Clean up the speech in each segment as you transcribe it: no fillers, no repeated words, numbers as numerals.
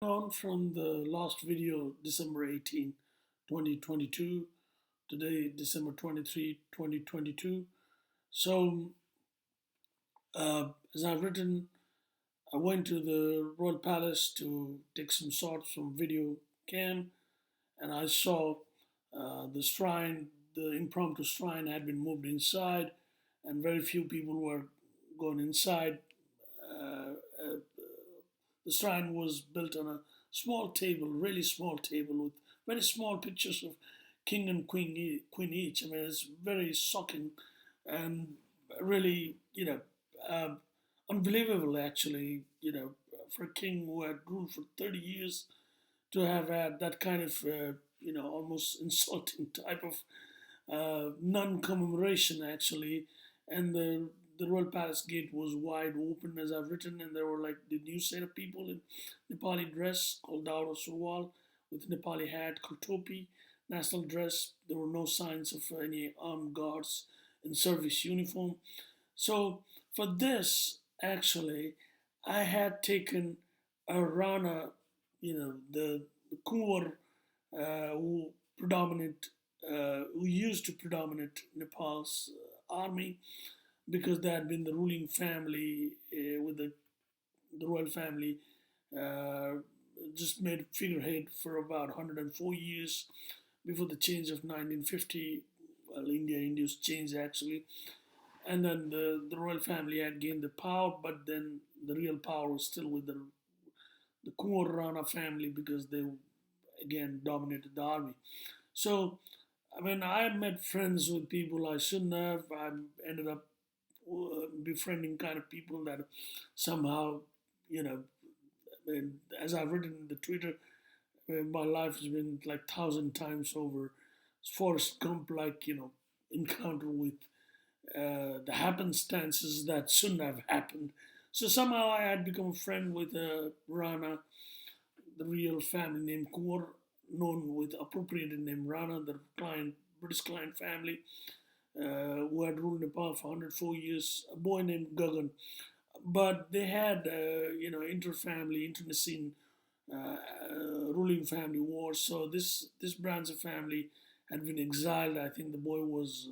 On from the last video, December 18, 2022. Today, December 23, 2022. So, as I've written, I went to the Royal Palace to take some shots from video cam, and I saw the shrine, the impromptu shrine had been moved inside, and very few people were going inside. Uh, uh, the shrine was built on a small table, really small table with very small pictures of king and queen each. I mean, it's very shocking and really, um, unbelievable actually, for a king who had ruled for 30 years to have had that kind of, almost insulting type of non-commemoration actually, and the royal palace gate was wide open as I've written, and there were like the new set of people in Nepali dress called Dawra Surwal with Nepali hat called topi, national dress. There were no signs of any armed guards in service uniform. So for this, actually, I had taken a Rana, the Kunwar who predominate, who used to predominate Nepal's army because they had been the ruling family with the royal family, uh, just made figurehead for about 104 years before the change of 1950. Well, India induced change actually, and then the royal family had gained the power, but then the real power was still with the Kunwar Rana family because they again dominated the army. So, I mean, I met friends with people I shouldn't have. I ended up befriending kind of people that somehow, you know, I mean, as I've written in the Twitter, my life has been like 1,000 times over Forrest Gump, like, encounter with the happenstances that shouldn't have happened. So somehow I had become a friend with Rana, the real family named Kaur, known with appropriated name Rana, the British client family, who had ruled Nepal for 104 years, a boy named Gagan. But they had, inter-family, internecine ruling family wars. So this branch of family had been exiled. I think the boy was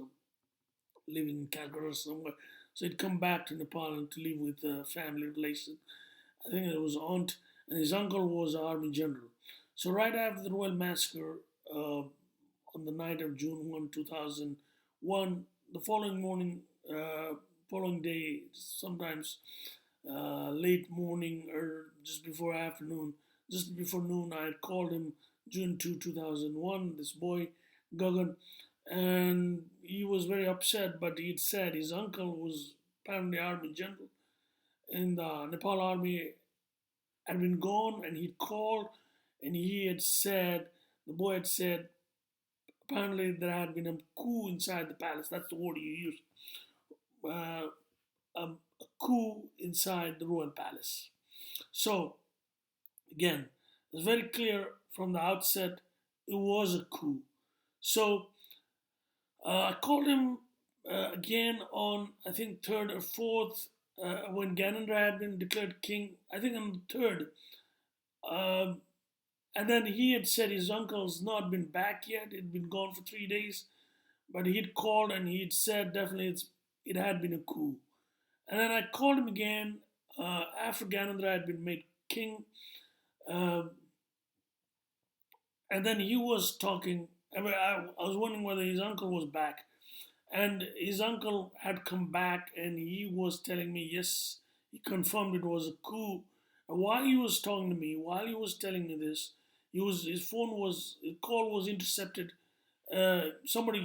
living in Calcutta somewhere. So he'd come back to Nepal and to live with a family relation. I think it was aunt, and his uncle was an army general. So right after the Royal Massacre, on the night of June 1, 2001, the following morning, following day, sometimes late morning or just before afternoon, just before noon, I had called him June 2, 2001, this boy, Gagan, and he was very upset, but he'd said his uncle was apparently army general in the Nepal army, had been gone, and he'd called and he had said, the boy had said, apparently there had been a coup inside the palace. That's the word he used. Uh, a coup inside the royal palace. So, again, it's very clear from the outset it was a coup. So, I called him again on, I think, 3rd or 4th, when Ganendra had been declared king, I think on the 3rd. Um, and then he had said his uncle's not been back yet, he'd been gone for 3 days, but he'd called and he'd said definitely it had been a coup. And then I called him again after Ganendra had been made king. Uh, and then he was talking. I was wondering whether his uncle was back. And his uncle had come back and he was telling me, yes, he confirmed it was a coup. And while he was talking to me, while he was telling me this, his call was intercepted. Somebody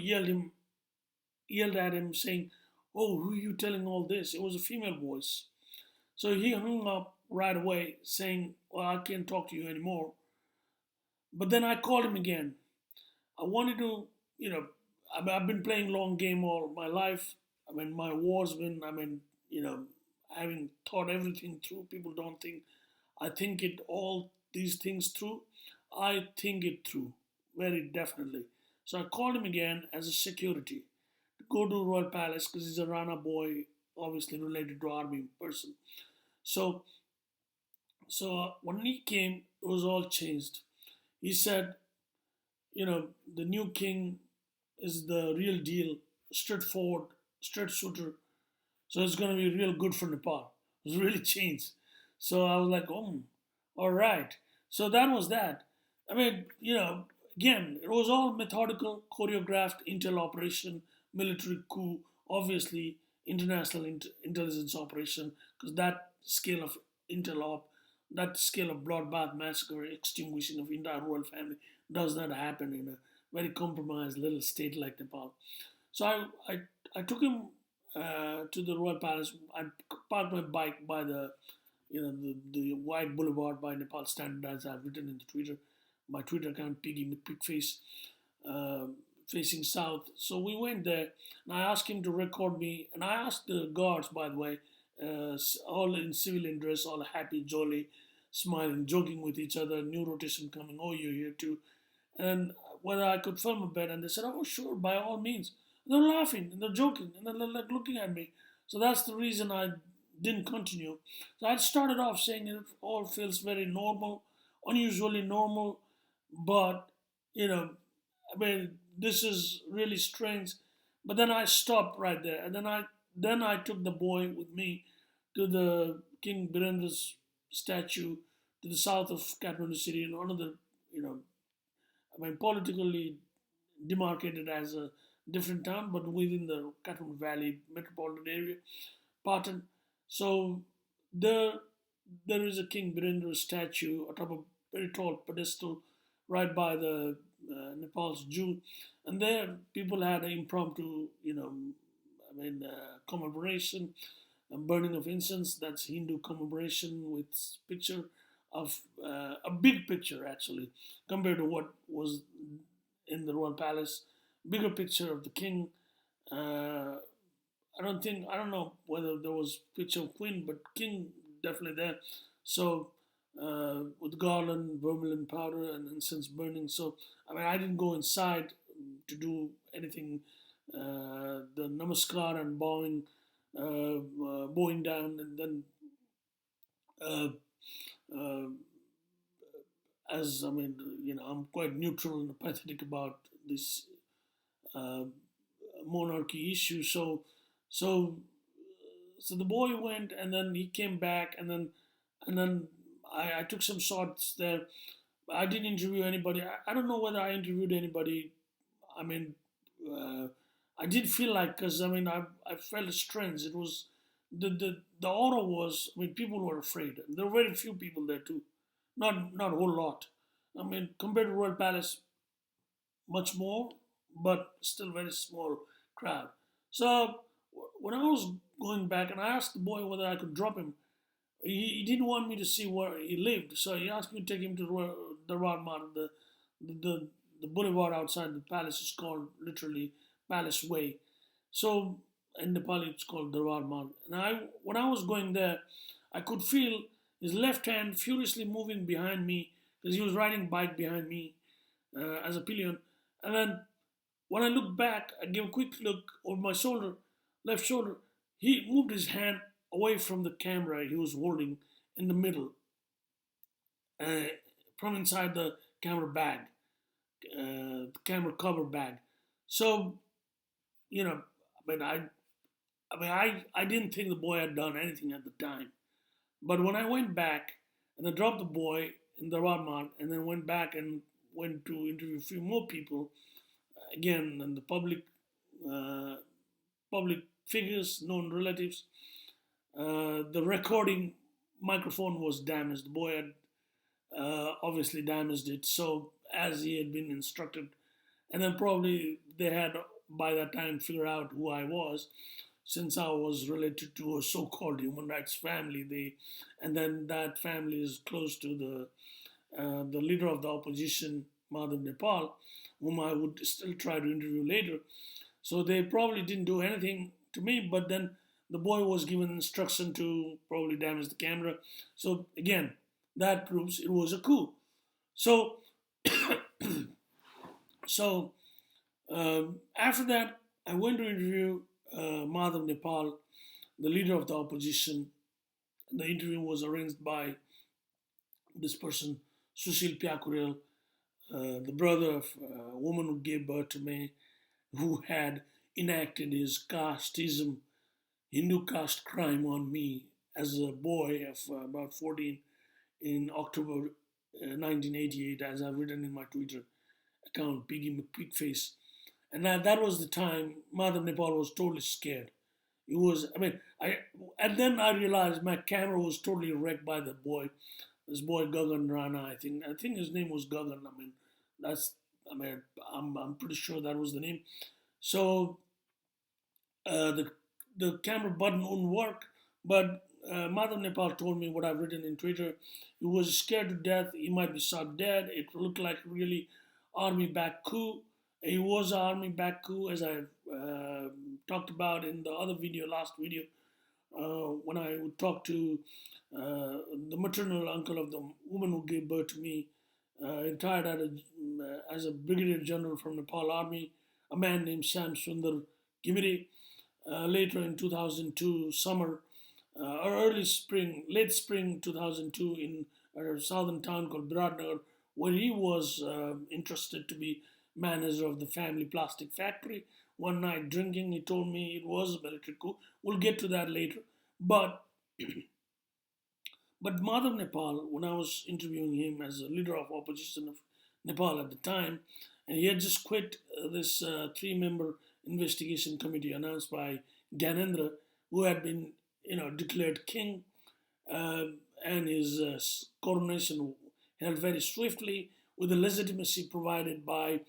yelled at him saying, "Oh, who are you telling all this?" It was a female voice. So he hung up right away saying, "Well, I can't talk to you anymore." But then I called him again. I wanted to, I've been playing long game all my life. I mean, my war's been, having thought everything through. People don't think I think it all these things through. I think it through very definitely. So I called him again as a security to go to Royal Palace because he's a Rana boy, obviously related to army person. So So when he came, it was all changed. He said, the new king is the real deal, straightforward, straight shooter. So it's going to be real good for Nepal. It was really changed. So I was like, oh, all right. So that was that. I mean, again, it was all methodical, choreographed intel operation, military coup, obviously international intelligence operation, because that scale of intel op, that scale of bloodbath massacre, extinguishing of entire royal family does not happen in a very compromised little state like Nepal. So I took him to the royal palace. I parked my bike by the wide boulevard by Nepal Standard, as I've written in the Twitter, my Twitter account, Piggy McPigface, uh, facing south. So we went there, and I asked him to record me. And I asked the guards, by the way, all in civilian dress, all happy, jolly, smiling, joking with each other. New rotation coming. Oh, you're here too. And whether I could film a bit, and they said, "Oh, sure, by all means." And they're laughing and they're joking and they're like looking at me. So that's the reason I didn't continue. So I started off saying it all feels very normal, unusually normal, but you know, I mean, this is really strange. But then I stopped right there, and then I took the boy with me to the King Birendra's statue to the south of Kathmandu city in another, you know, I mean, politically demarcated as a different town, but within the Kathmandu Valley metropolitan area, Patan. So there, there is a King Birendra statue atop a very tall pedestal right by the Nepal's Jew, and there people had an impromptu, commemoration, burning of incense. That's Hindu commemoration with picture of a big picture actually compared to what was in the royal palace. Bigger picture of the king. Uh, I don't know whether there was picture of queen, but king definitely there. So with garland, vermilion powder, and incense burning. So I mean, I didn't go inside to do anything. The namaskar and bowing down, and then uh, uh, as I mean, I'm quite neutral and apathetic about this uh, monarchy issue. So, so the boy went, and then he came back, and then I took some shots there. I didn't interview anybody. I don't know whether I interviewed anybody. I mean, uh, I did feel like, because I mean, I felt strange. It was the aura was. I mean, people were afraid. There were very few people there too, not a whole lot. I mean, compared to Royal Palace, much more, but still very small crowd. So when I was going back, and I asked the boy whether I could drop him, he didn't want me to see where he lived, so he asked me to take him to the Marg, the the boulevard outside the palace is called literally Palace Way. So in Nepali it's called Darbar Marg. And when I was going there, I could feel his left hand furiously moving behind me because he was riding bike behind me as a pillion. And then when I looked back, I gave a quick look over my shoulder, left shoulder. He moved his hand away from the camera he was holding in the middle, uh, from inside the camera bag, the camera cover bag. So, I mean, I didn't think the boy had done anything at the time. But when I went back and I dropped the boy in the Radmark and then went back and went to interview a few more people, again, and the uh, public figures, known relatives, the recording microphone was damaged. The boy had obviously damaged it, so as he had been instructed, and then probably they had by that time figured out who I was, since I was related to a so-called human rights family. And then that family is close to the leader of the opposition, Madhav Nepal, whom I would still try to interview later. So they probably didn't do anything to me, but then the boy was given instruction to probably damage the camera. So again, that proves it was a coup. So, so after that, I went to interview Madhav Nepal, the leader of the opposition. The interview was arranged by this person, Sushil Pyakurel, the brother of a woman who gave birth to me, who had enacted his casteism, Hindu caste crime on me as a boy of about 14 in October 1988, as I've written in my Twitter account, Piggy McPigface. And that was the time Madhav Nepal was totally scared. It was, I mean, and then I realized my camera was totally wrecked by the boy, this boy Gagan Rana. I think his name was Gagan. That's, I mean, I'm pretty sure that was the name. So the camera button wouldn't work, but Madhav Nepal told me what I've written in Twitter. He was scared to death. He might be shot dead. It looked like really army back coup. He was an army back coup, as I talked about in the other video, last video, when I would talk to the maternal uncle of the woman who gave birth to me, retired as a brigadier general from Nepal Army, a man named Sam Sundar Gimiri. Later in 2002 summer, or early spring, late spring 2002, in a southern town called Biratnagar, where he was interested to be manager of the family plastic factory. One night drinking, he told me it was a military coup. We'll get to that later. But but Madhav Nepal, when I was interviewing him as a leader of opposition of Nepal at the time, and he had just quit this three-member investigation committee announced by Gyanendra, who had been, declared king, uh, and his coronation held very swiftly with the legitimacy provided by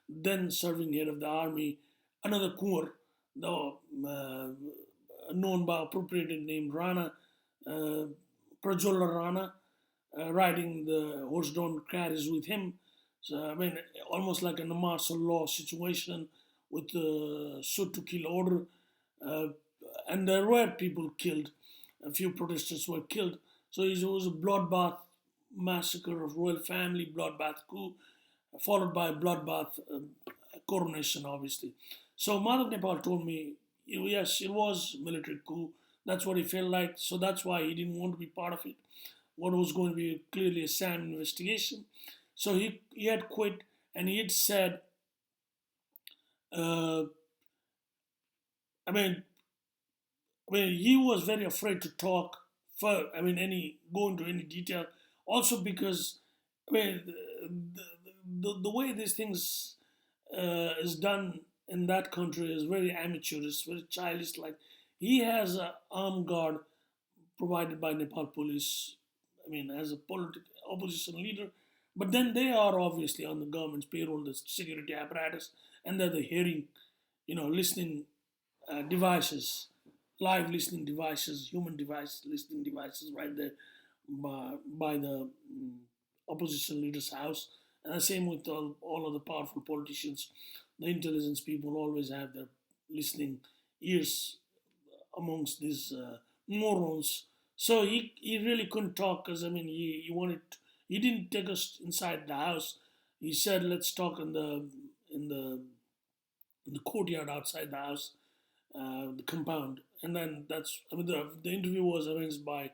then serving head of the army, another Kunwar, though known by appropriated name Rana, uh, Prajola Rana, riding the horse-drawn carriage with him. So, I mean, almost like in a martial law situation with the shoot to kill order. Uh, and there were people killed. A few protesters were killed. So it was a bloodbath massacre of royal family, bloodbath coup, followed by a bloodbath coronation, obviously. So Madhav Nepal told me, yes, it was military coup. That's what he felt like. So that's why he didn't want to be part of it. What was going to be clearly a SAM investigation. So he had quit, and he had said, uh, I mean, he was very afraid to talk for, go into any detail. Also because, I mean, the way these things is done in that country is very amateurish, very childish. Like, he has an armed guard provided by Nepal police, as a opposition leader. But then they are obviously on the government's payroll, the security apparatus, and they're the hearing, listening devices, live listening devices, human device listening devices, right there by the opposition leader's house. And the same with all of the powerful politicians. The intelligence people always have their listening ears amongst these morons. So he really couldn't talk because he didn't take us inside the house. He said, let's talk in the in the courtyard outside the house, the compound. And then the interview was arranged by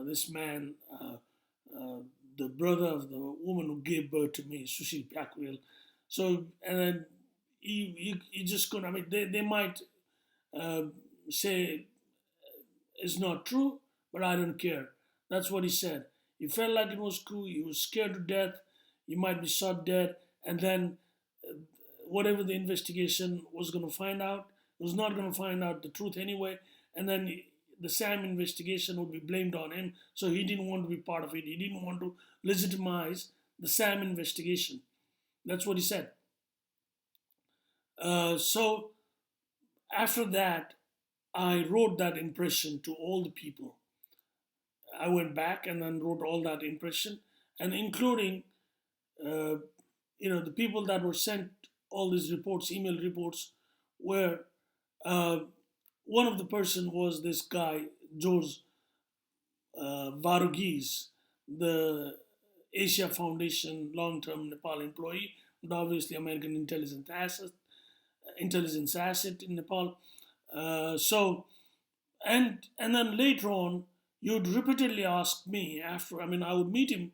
this man, the brother of the woman who gave birth to me, Sushil Pyakurel. So, and then he just couldn't, they might uh, say it's not true, but I don't care. That's what he said. He felt like it was cool. He was scared to death. He might be shot dead. And then uh, whatever the investigation was going to find out, it was not going to find out the truth anyway. And then the SAM investigation would be blamed on him. So he didn't want to be part of it. He didn't want to legitimize the SAM investigation. That's what he said. So after that, I wrote that impression to all the people. I went back and then wrote all that impression, and including, the people that were sent all these reports, email reports, where one of the person was this guy, George Varugis, the Asia Foundation long-term Nepal employee, but obviously American intelligence asset in Nepal. So, and then later on, He would repeatedly ask me after, I mean, I would meet him